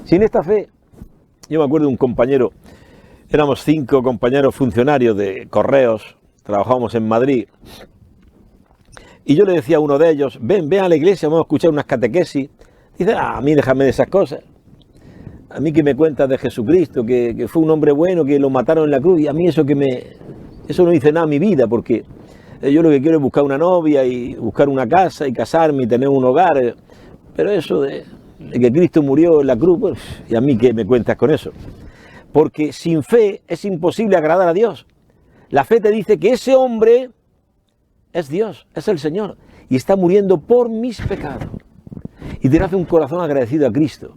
Sin esta fe, yo me acuerdo de un compañero, éramos 5 compañeros funcionarios de correos, trabajábamos en Madrid, y yo le decía a uno de ellos, ven a la iglesia, vamos a escuchar unas catequesis. Dice, a mí déjame de esas cosas. A mí que me cuentas de Jesucristo, que fue un hombre bueno, que lo mataron en la cruz, y a mí eso no dice nada en mi vida, porque yo lo que quiero es buscar una novia y buscar una casa y casarme y tener un hogar. Pero eso de que Cristo murió en la cruz, pues, ¿y a mí qué me cuentas con eso? Porque sin fe es imposible agradar a Dios. La fe te dice que ese hombre es Dios, es el Señor, y está muriendo por mis pecados. Y te hace un corazón agradecido a Cristo.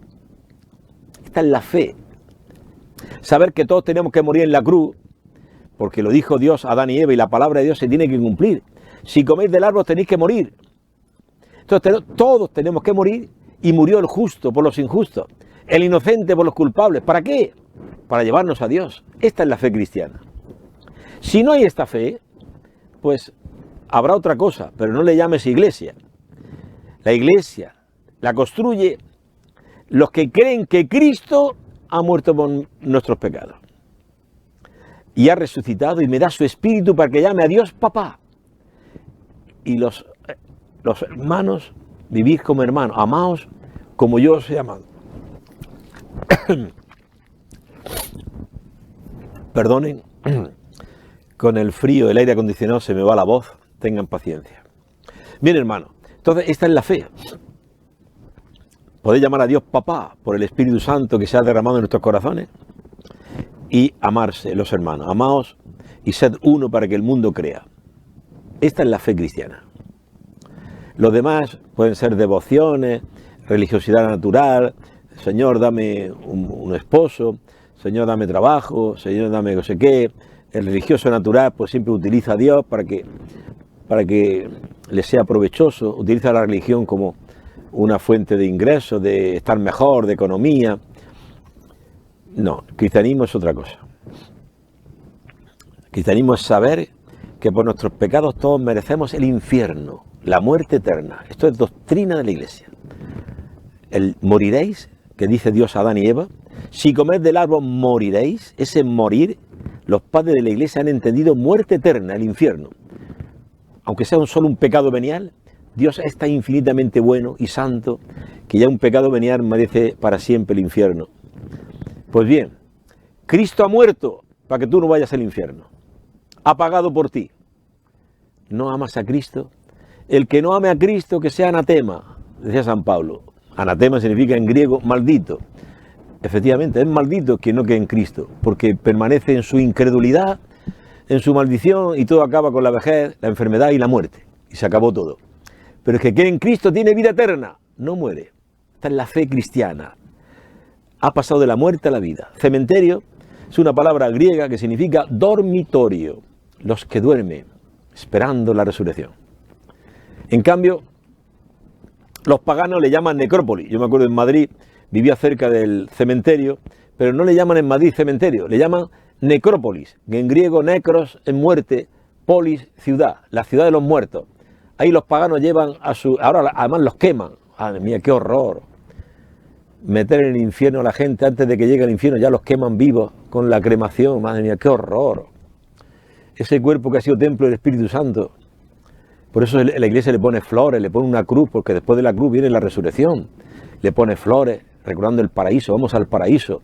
Esta es la fe. Saber que todos tenemos que morir en la cruz, porque lo dijo Dios a Adán y Eva, y la palabra de Dios se tiene que cumplir. Si coméis del árbol tenéis que morir. Entonces todos tenemos que morir, y murió el justo por los injustos, el inocente por los culpables. ¿Para qué? Para llevarnos a Dios. Esta es la fe cristiana. Si no hay esta fe, pues habrá otra cosa, pero no le llames iglesia. La iglesia la construye los que creen que Cristo ha muerto por nuestros pecados y ha resucitado y me da su espíritu para que llame a Dios papá. Y los hermanos, vivid como hermanos, amaos como yo os he amado. Perdonen, con el frío, el aire acondicionado se me va la voz, tengan paciencia. Bien, hermano, entonces esta es la fe. Podéis llamar a Dios papá por el Espíritu Santo que se ha derramado en nuestros corazones y amarse los hermanos. Amaos y sed uno para que el mundo crea. Esta es la fe cristiana. Los demás pueden ser devociones, religiosidad natural, Señor, dame un esposo, Señor, dame trabajo, Señor, dame no sé qué. El religioso natural pues siempre utiliza a Dios para que le sea provechoso, utiliza la religión como una fuente de ingresos, de estar mejor, de economía. No, el cristianismo es otra cosa. El cristianismo es saber que por nuestros pecados todos merecemos el infierno, la muerte eterna. Esto es doctrina de la Iglesia. El moriréis, que dice Dios a Adán y Eva, si coméis del árbol moriréis, ese morir, los padres de la Iglesia han entendido muerte eterna, el infierno. Aunque sea solo un pecado venial, Dios es tan infinitamente bueno y santo que ya un pecado venial merece para siempre el infierno. Pues bien, Cristo ha muerto para que tú no vayas al infierno. Ha pagado por ti. ¿No amas a Cristo? El que no ame a Cristo, que sea anatema, decía San Pablo. Anatema significa en griego maldito. Efectivamente, es maldito quien no cree en Cristo, porque permanece en su incredulidad, en su maldición, y todo acaba con la vejez, la enfermedad y la muerte. Y se acabó todo. Pero el que cree en Cristo tiene vida eterna, no muere. Esta es la fe cristiana. Ha pasado de la muerte a la vida. Cementerio es una palabra griega que significa dormitorio, los que duermen, esperando la resurrección. En cambio, los paganos le llaman necrópolis. Yo me acuerdo en Madrid, vivía cerca del cementerio, pero no le llaman en Madrid cementerio, le llaman necrópolis, que en griego necros es muerte, polis, ciudad, la ciudad de los muertos. Ahí los paganos llevan ahora además los queman. Madre mía, qué horror. Meter en el infierno a la gente antes de que llegue al infierno, ya los queman vivos con la cremación. Madre mía, qué horror. Ese cuerpo que ha sido templo del Espíritu Santo. Por eso la Iglesia le pone flores, le pone una cruz, porque después de la cruz viene la resurrección. Le pone flores, recordando el paraíso, vamos al paraíso.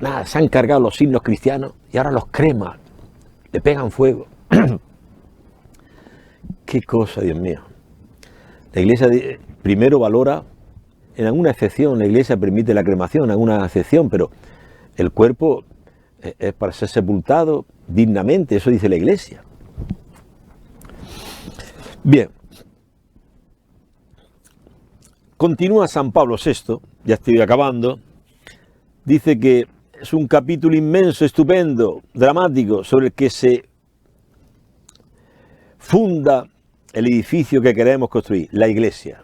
Nada, se han cargado los signos cristianos y ahora los creman, le pegan fuego. Qué cosa, Dios mío. La Iglesia primero valora, en alguna excepción, la Iglesia permite la cremación, en alguna excepción, pero el cuerpo es para ser sepultado dignamente, eso dice la Iglesia. Bien. Continúa San Pablo VI, ya estoy acabando, dice que es un capítulo inmenso, estupendo, dramático, sobre el que se funda el edificio que queremos construir, la Iglesia.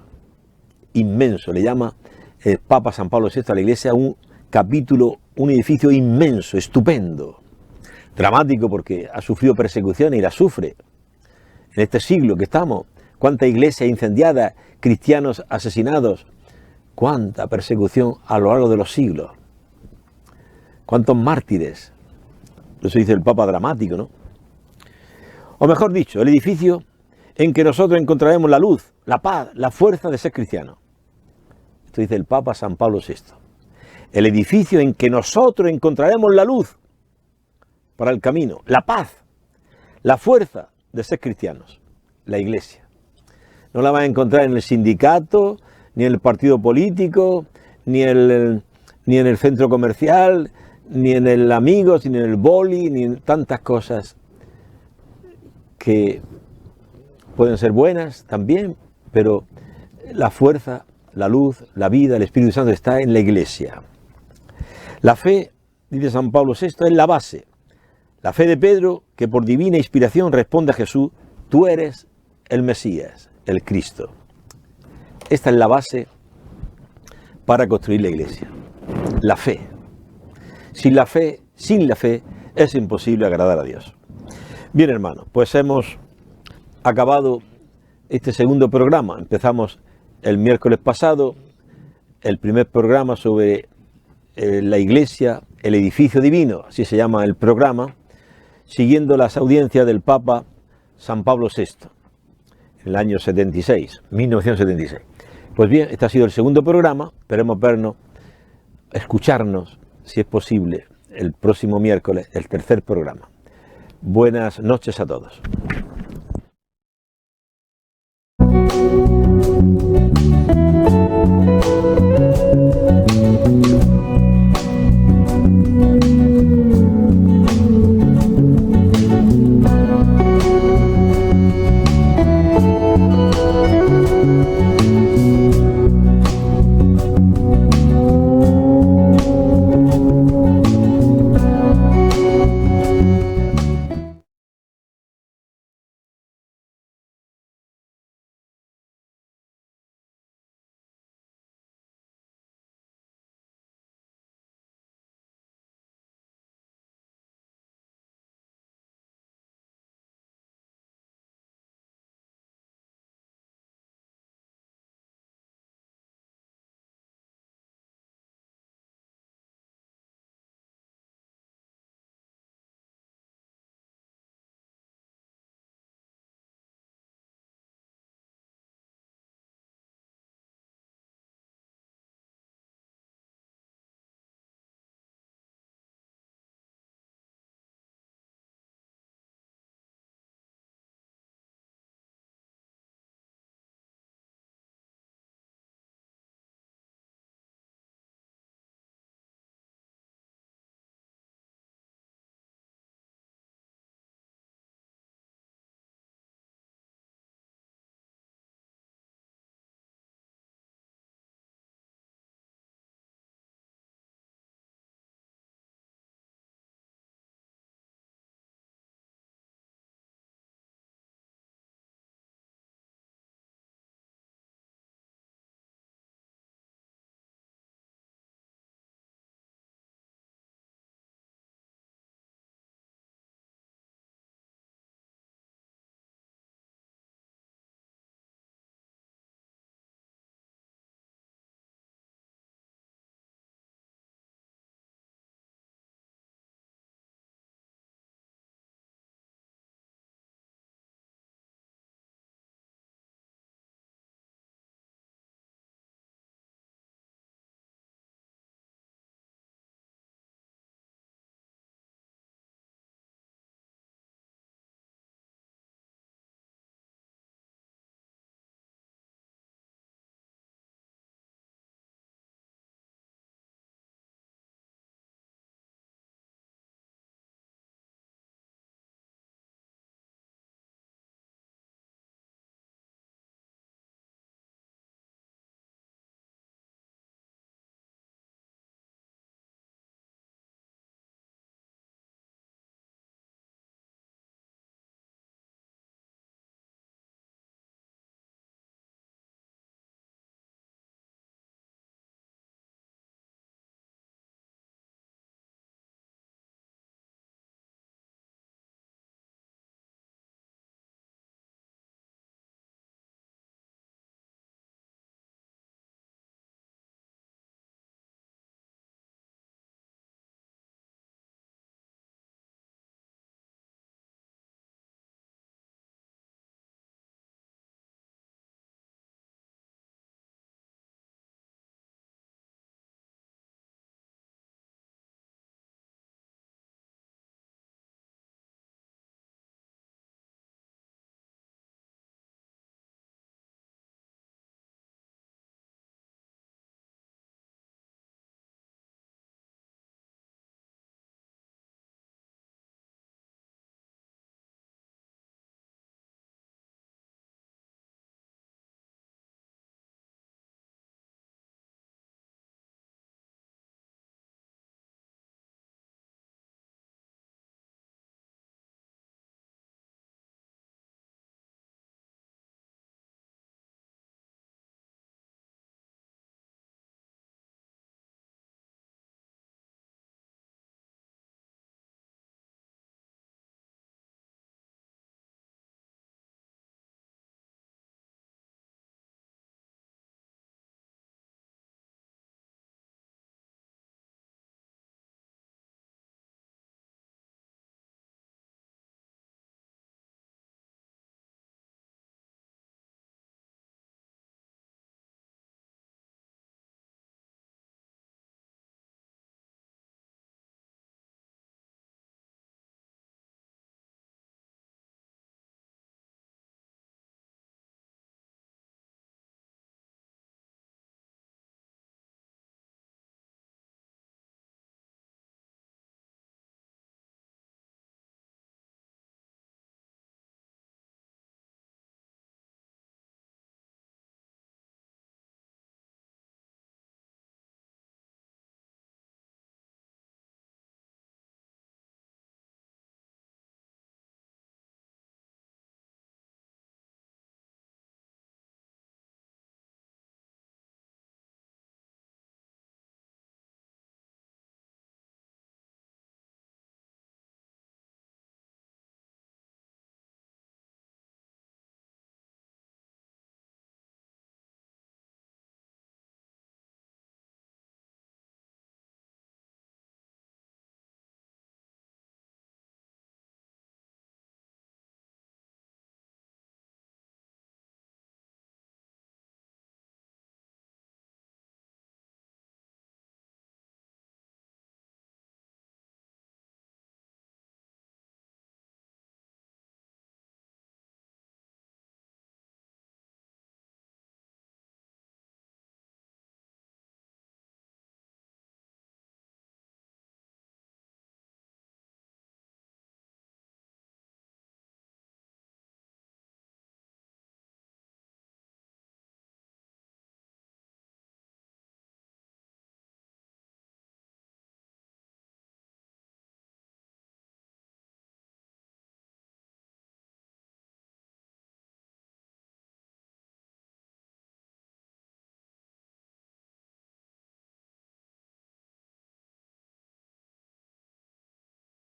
Inmenso, le llama el Papa San Pablo VI a la Iglesia un capítulo, un edificio inmenso, estupendo. dramático porque ha sufrido persecuciones y las sufre. En este siglo que estamos, cuánta iglesia incendiada, cristianos asesinados, cuánta persecución a lo largo de los siglos, cuántos mártires. Eso dice el Papa, dramático, ¿no? O mejor dicho, el edificio en que nosotros encontraremos la luz, la paz, la fuerza de ser cristianos. Esto dice el Papa San Pablo VI. El edificio en que nosotros encontraremos la luz para el camino, la paz, la fuerza de ser cristianos, la iglesia. No la vas a encontrar en el sindicato, ni en el partido político, ni en el centro comercial, ni en el Amigos, ni en el boli, ni en tantas cosas que pueden ser buenas también, pero la fuerza, la luz, la vida, el Espíritu Santo está en la iglesia. La fe, dice San Pablo VI, es la base. La fe de Pedro, que por divina inspiración responde a Jesús: tú eres el Mesías, el Cristo. Esta es la base para construir la iglesia. La fe. Sin la fe, es imposible agradar a Dios. Bien, hermanos, pues hemos acabado este segundo programa. Empezamos el miércoles pasado el primer programa sobre la iglesia, el edificio divino, así se llama el programa, siguiendo las audiencias del Papa San Pablo VI, en el año 1976. Pues bien, este ha sido el segundo programa, esperemos vernos, escucharnos, si es posible, el próximo miércoles, el tercer programa. Buenas noches a todos.